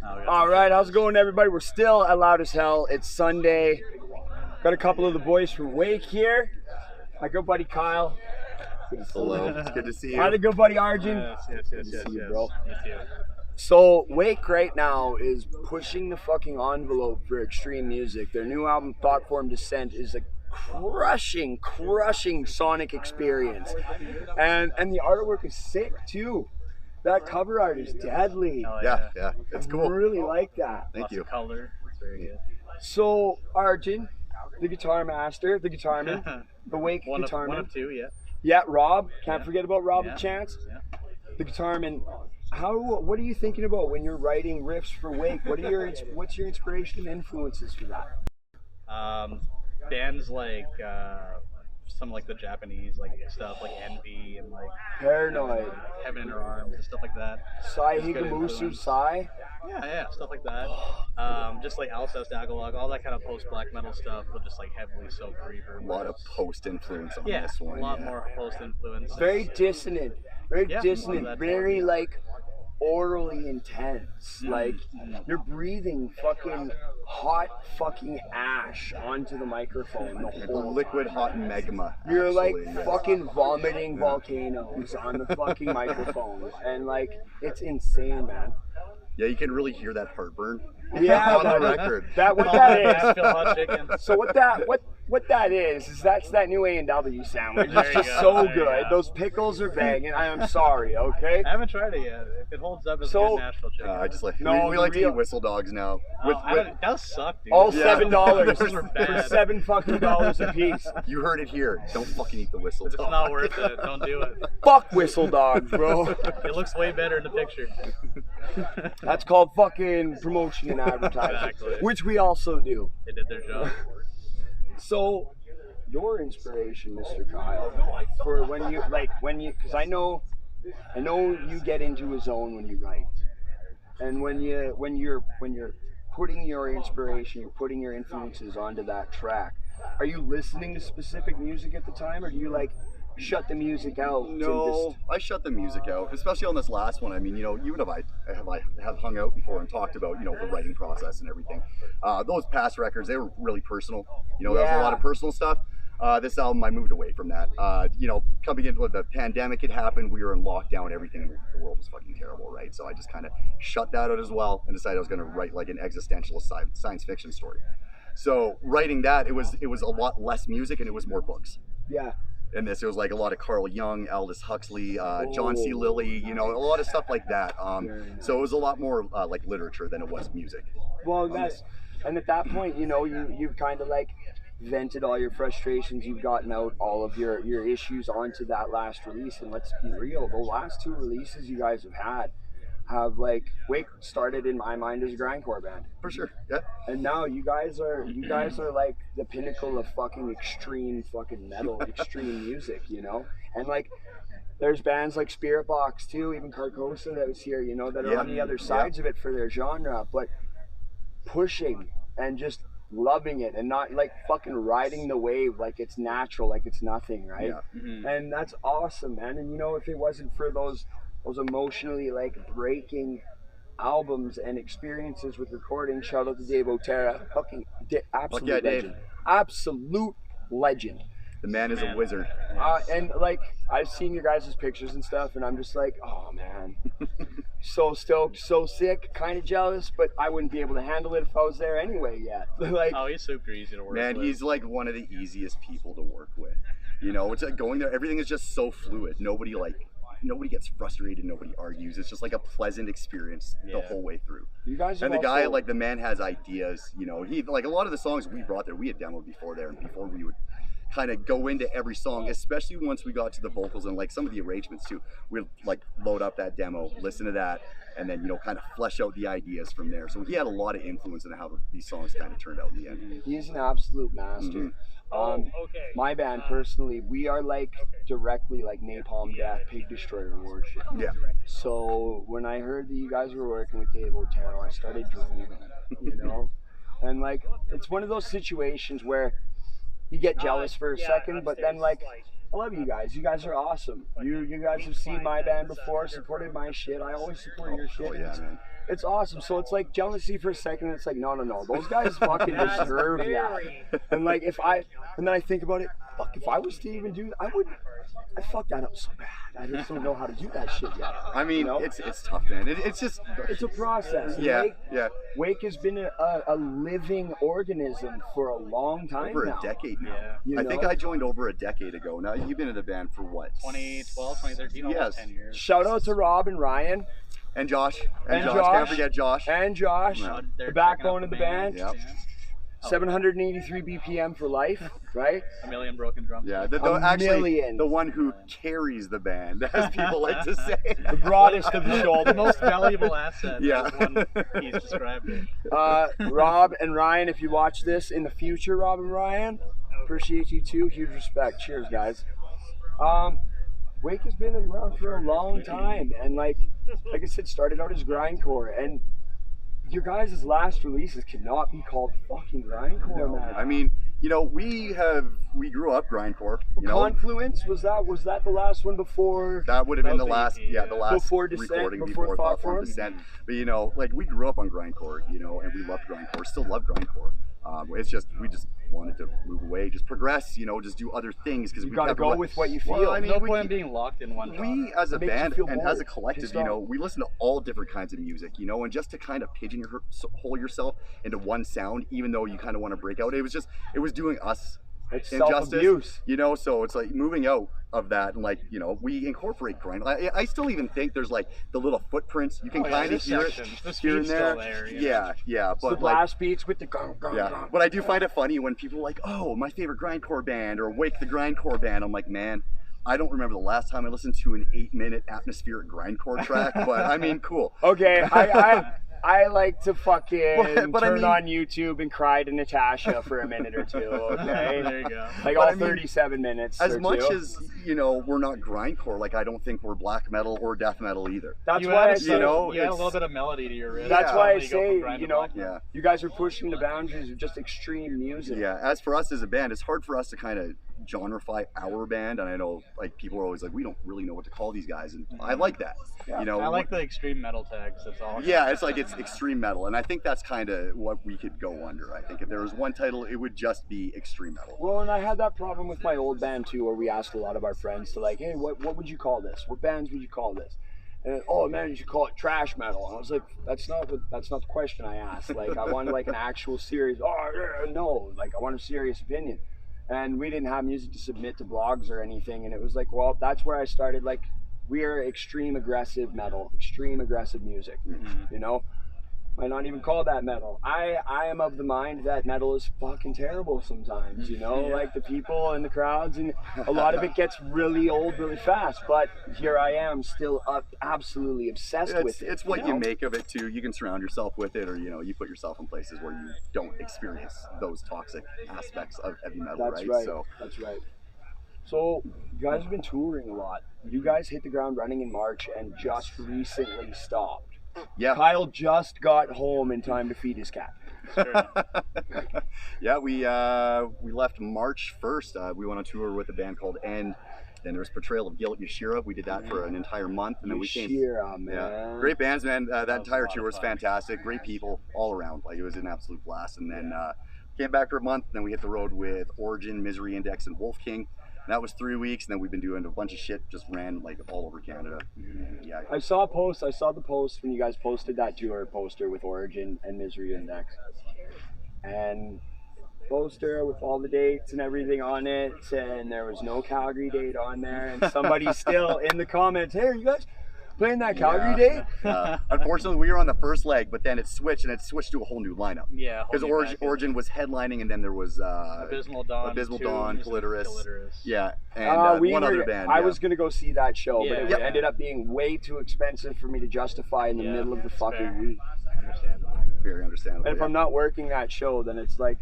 All right, how's it going, everybody? We're still at Loud as Hell. It's Sunday. Got a couple of the boys from Wake here. My good buddy Kyle. Hello, it's good to see you. My other good buddy Arjun. Yes. Good to see you, bro. Me too. So Wake right now is pushing the fucking envelope for extreme music. Their new album, Thought Form Descent, is a crushing sonic experience, and the artwork is sick too. That cover art is deadly. Yeah, it's cool. I really like that. Thank you. Color, it's very good. So Arjun, the guitar master, the guitarman, the Wake guitarman. One of two, yeah. Yeah, Rob. Can't forget about Rob the Chance. Yeah. The guitarman. What are you thinking about when you're writing riffs for Wake? What's your inspiration and influences for that? Bands like some like the Japanese like stuff like Envy and like Paranoid. Heaven in Her Arms and stuff like that. Sai Just good Higamusu influence. Sai. Yeah, stuff like that. Just like Alcest Agalog, all that kind of post black metal stuff will just like heavily soak Reaver. A lot of post influence on Yeah, this one. a lot more post influence. Very dissonant. Very Yeah, dissonant. that Very too. like orally intense. Like you're breathing fucking hot fucking ash onto the microphone the Like whole liquid hot magma. You're like actually, yeah. fucking vomiting volcanoes on the fucking microphone, and like it's insane, man. Yeah, you can really hear that heartburn Yeah, on the but record. that what that is. Feel hot chicken. So what that is that's that new A&W sandwich. There It's you just go, so there you good. go. Those pickles are banging. I am sorry, okay? I haven't tried it yet. If it holds up, it's So- good Nashville chicken. I just like No, we like to real- eat whistle dogs now. It does suck, dude. All Yeah. $7 Those are for bad. $7 fucking a piece. You heard it here. Don't fucking eat the whistle It's dog. not worth it. Don't do it. Fuck whistle dogs, bro. It looks way better in the picture. That's called fucking promotion and advertising, Exactly. which we also do. They did their job. So, your inspiration, Mr. Kyle, for when you, because I know you get into a zone when you write, and when you're putting your inspiration, you're putting your influences onto that track. Are you listening to specific music at the time, or do you like shut the music out? No, I shut the music out, especially on this last one. I mean, you know, you and I have hung out before and talked about, you know, the writing process and everything. Those past records, they were really personal. You know, there was a lot of personal stuff. This album, I moved away from that. You know, coming into the pandemic had happened, we were in lockdown, everything in the world was fucking terrible, right? So I just kind of shut that out as well and decided I was going to write like an existentialist science fiction story. So writing that, it was a lot less music and it was more books. Yeah. And this, it was like a lot of Carl Jung, Aldous Huxley, John C. Lilly, you know, a lot of stuff like that. So it was a lot more like literature than it was music. Well, and at that point, you know, you've kind of like vented all your frustrations. You've gotten out all of your issues onto that last release. And let's be real, the last two releases you guys have like Wake started in my mind as a grindcore band. For sure, yeah. And now you guys are like the pinnacle of fucking extreme fucking metal, extreme music, you know? And like there's bands like Spirit Box too, even Carcosa that was here, you know, that are on the other sides of it for their genre, but pushing and just loving it and not like fucking riding the wave like it's natural, like it's nothing, right? Yeah. And that's awesome, man. And you know, if it wasn't for those emotionally like breaking albums and experiences with recording, shout out to Dave Otera, fucking absolute yeah, Dave. legend. Absolute legend. The man is a wizard. And like I've seen your guys' pictures and stuff, and I'm just like, oh man, so stoked, so sick, kind of jealous, but I wouldn't be able to handle it if I was there anyway yet. Like, Oh, he's super easy to work Man, with. he's like one of the easiest people to work with. You know, it's like going there, everything is just so fluid. Nobody gets frustrated, nobody argues. It's just like a pleasant experience the whole way through. you guys, And the have guy, also- like the man has ideas, you know, he like a lot of the songs we brought there, we had demoed before there, and before we would kind of go into every song, especially once we got to the vocals and like some of the arrangements too, we'd like load up that demo, listen to that, and then, you know, kind of flesh out the ideas from there. So he had a lot of influence in how these songs kind of turned out in the end. He's an absolute master. My band personally, we are like directly like Napalm Death, Pig Destroyer worship. Yeah. So when I heard that you guys were working with Dave Otero, I started dreaming, you know? And like, it's one of those situations where you get jealous for a second, but then like, I love you guys. You guys are awesome. You guys have seen my band before, supported my shit. I always support your shit. Oh yeah, man. It's awesome. So it's like jealousy for a second. It's like, no. Those guys fucking deserve that. And like, and then I think about it, fuck, if I was to even do that, I fucked that up so bad. I just don't know how to do that shit yet. I mean, you know? it's tough, man. It's just, it's a process. Yeah, Wake, Wake has been a living organism for a long time over now. a decade now. Yeah. I think I joined over a decade ago. Now, you've been in the band for what? 2012, 2013, almost 10 years. Shout out to Rob and Ryan. And Josh. And Josh. Josh. Can't forget Josh. And Josh, Yeah. the backbone of the band. Yep. 783 BPM for life, right? A million broken drums. Yeah, A million. the one who carries the band, as people like to say. The broadest of the The shoulders. most valuable asset. Yeah. Is one he's described it. Rob and Ryan, if you watch this in the future, Rob and Ryan, appreciate you too. Huge respect. Cheers, guys. Wake has been around for a long time, and like I said, started out as grindcore, and your guys' last releases cannot be called fucking grindcore, man. I mean, we grew up grindcore. Confluence, was that the last one before? That would have been the That was last, the EP, the last Before Descent, recording before Thought Form Descent. But like we grew up on grindcore, and we loved grindcore, still love grindcore. It's just we just wanted to move away, just progress, just do other things because You gotta go with what you feel. Well, I mean, No we point in keep- being locked in one genre. we as a It makes you band feel and bored, as a collective, pissed off. we listen to all different kinds of music, and just to kind of pigeonhole yourself into one sound, even though you kind of want to break out, it was doing us It's injustice, self-abuse. so it's like moving out of that, and we incorporate grind. I still even think there's like the little footprints you can kind of hear it The here and speed's there. still there. Yeah, The but blast beats with the gong, gong, yeah, gong. but I do find it funny when people are like, oh, my favorite grindcore band or Wake the grindcore band. I'm like, man, I don't remember the last time I listened to an 8-minute atmospheric grindcore track, but I mean, cool. Okay, I like to fucking But I turn mean- on YouTube and cry to Natasha for a minute or two, okay? There you go. Like But all I mean, 37 minutes As or much two. as, we're not grindcore, like I don't think we're black metal or death metal either. That's You why I add, say, you know, you add a it's- little bit of melody to your riff. that's Yeah. why I when you go from say, grind to you know, black. Yeah. you guys are pushing the boundaries of just extreme music. Yeah, as for us as a band, it's hard for us to kind of genreify our band, and I know like people are always like, we don't really know what to call these guys, and I like that. Yeah. I like the extreme metal tags. That's all. Yeah, it's like it's extreme metal, and I think that's kind of what we could go under. I think if there was one title, it would just be extreme metal. Well, and I had that problem with my old band too, where we asked a lot of our friends to like, hey, what would you call this? What bands would you call this? And oh man, you should call it trash metal. And I was like, that's not the question I asked. Like, I wanted like an actual serious. Oh no, like I want a serious opinion. And we didn't have music to submit to blogs or anything. And it was like, well, that's where I started. Like, we're extreme aggressive metal, extreme aggressive music. You know, might not even call that metal. I am of the mind that metal is fucking terrible sometimes, like the people and the crowds, and a lot of it gets really old really fast, but here I am still absolutely obsessed with it. It's what you make of it too. You can surround yourself with it, or you put yourself in places where you don't experience those toxic aspects of heavy metal. That's right. So That's right. So you guys have been touring a lot. You guys hit the ground running in March and just recently stopped. yeah. Kyle just got home in time to feed his cat. Yeah, we left March 1st. We went on tour with a band called End. Then there was Portrayal of Guilt, Yashira. We did that for an entire month, and then we came. Yashira, man. Yeah, great bands, man. That was entire a lot tour of was fun. fantastic. Great people all around. Like it was an absolute blast. And then came back for a month. Then we hit the road with Origin, Misery Index, and Wolf King. And that was 3 weeks. And then we've been doing a bunch of shit. Just ran like all over Canada. Yeah. I saw the post when you guys posted that tour poster with Origin and Misery Index. And poster with all the dates and everything on it, and there was no Calgary date on there, and somebody still in the comments, hey, are you guys playing that Calgary date? Unfortunately, we were on the first leg, but then it switched to a whole new lineup. Yeah. Because Origin was headlining, and then there was Abysmal Dawn. Abysmal Tombs, Dawn, and Clitoris. Clitoris. Yeah, and one other band. I yeah. was gonna go see that show, but Yeah. it Yep. ended up being way too expensive for me to justify in the Yeah, middle of the it's fucking fair. week. Understandable. Very understandable. And if yeah. I'm not working that show, then it's like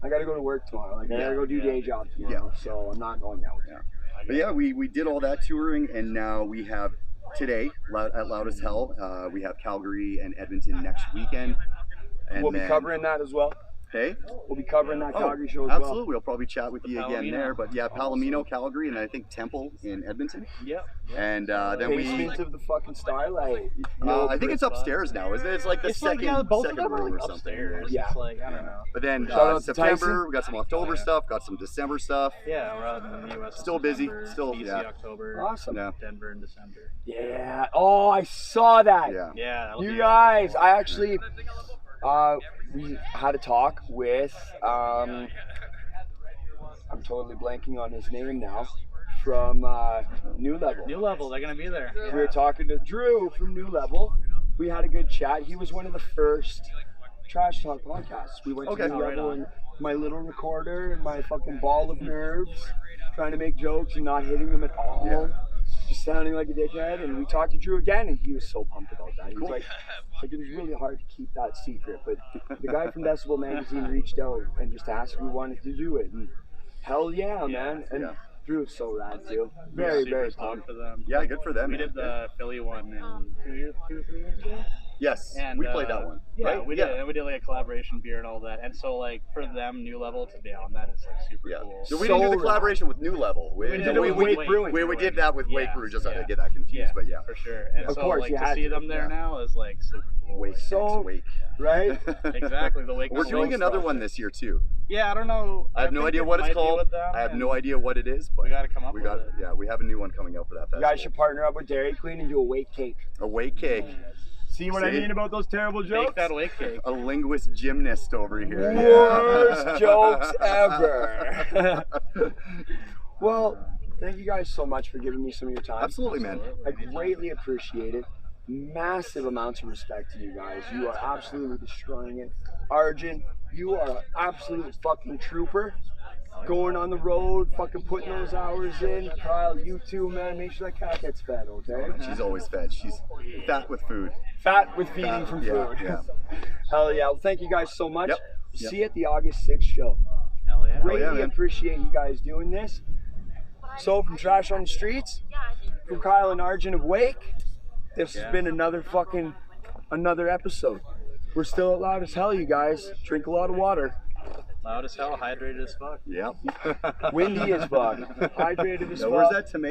I gotta go to work tomorrow. Like I gotta go do day job tomorrow, so I'm not going out. Yeah. But yeah, we did all that touring, and now we have today at Loud as Hell. We have Calgary and Edmonton next weekend. And We'll be then- covering that as well. Hey? We'll be covering that Calgary show as absolutely. well. We'll probably chat with you again Palomino. there. But yeah, Palomino, Calgary, and I think Temple in Edmonton. Yep. And then Basement of the fucking Starlight. I think it's upstairs now, isn't it? It's like the It's second, like, yeah, both of second them are room like or something. upstairs. Yeah. It's like, I don't know. But then Shout out to September, Tyson. we got some October stuff, got some December stuff. Yeah, we're out in the US. in Still busy, September, still, BC, yeah. October. Awesome. Yeah. Denver in December. Yeah. Oh, I saw that. Yeah. Yeah. that'll You be- guys, I actually, we had a talk with, I'm totally blanking on his name now, from New Level. New Level, they're gonna be there. We were talking to Drew from New Level. We had a good chat. He was one of the first Trash Talk podcasts. We went Okay. to New Oh, right Level on. and my little recorder and my fucking ball of nerves, trying to make jokes and not hitting them at all. Yeah. Just sounding like a dickhead. And we talked to Drew again, and he was so pumped about that. He was Cool. like it was really hard to keep that secret. But the guy from Decibel Magazine reached out and just asked if we wanted to do it. And hell yeah, man. And Yeah. Drew was so rad too. We're Very, super very stoked pumped. for them. Yeah, good for them. We man. did the Philly one in 2 or 3 years ago. Yes, And we played that one. Yeah, right? we did. And we did like a collaboration beer and all that. And so like for them, New Level to be on that is like super Yeah. cool. So we So didn't do the rad. collaboration with New Level. We did it with Wake Brewing. We did that with Wake Yeah, Brew, just yeah. to get that confused, Yeah, but yeah. for sure. And Of so course, like you to had see to. them there Yeah. now is like super cool. Wake, So- Wake. Right? Exactly, the Wake. We're Wake doing another stuff. one this year too. Yeah, I don't know. I have no think idea it what it's might be called. with them, I have and no idea what it is, but We gotta come up we with got it. Yeah, we have a new one coming out for that You festival. guys should partner up with Dairy Queen and do a wake cake. A Wake cake. See what I See? mean about those terrible jokes? Make that Wake cake. A linguist gymnast over here. Worst jokes ever. Well, thank you guys so much for giving me some of your time. Absolutely, man. I greatly appreciate it. Massive amounts of respect to you guys. You are absolutely destroying it. Arjun, you are an absolute fucking trooper. Going on the road, fucking putting those hours in. Kyle, you too, man. Make sure that cat gets fed, okay? She's always fed. She's fat with food. Fat with feeding from Yeah, food. yeah. Hell yeah. Well, thank you guys so much. Yep. See you at the August 6th show. Hell yeah. Greatly yeah, man. appreciate you guys doing this. So from Trash on the Streets, from Kyle and Arjun of Wake, this has been another episode. We're still at Loud as Hell, you guys. Drink a lot of water. Loud as hell, hydrated as fuck. Yep. Windy as fuck. Hydrated as Now, fuck. where's that tomato?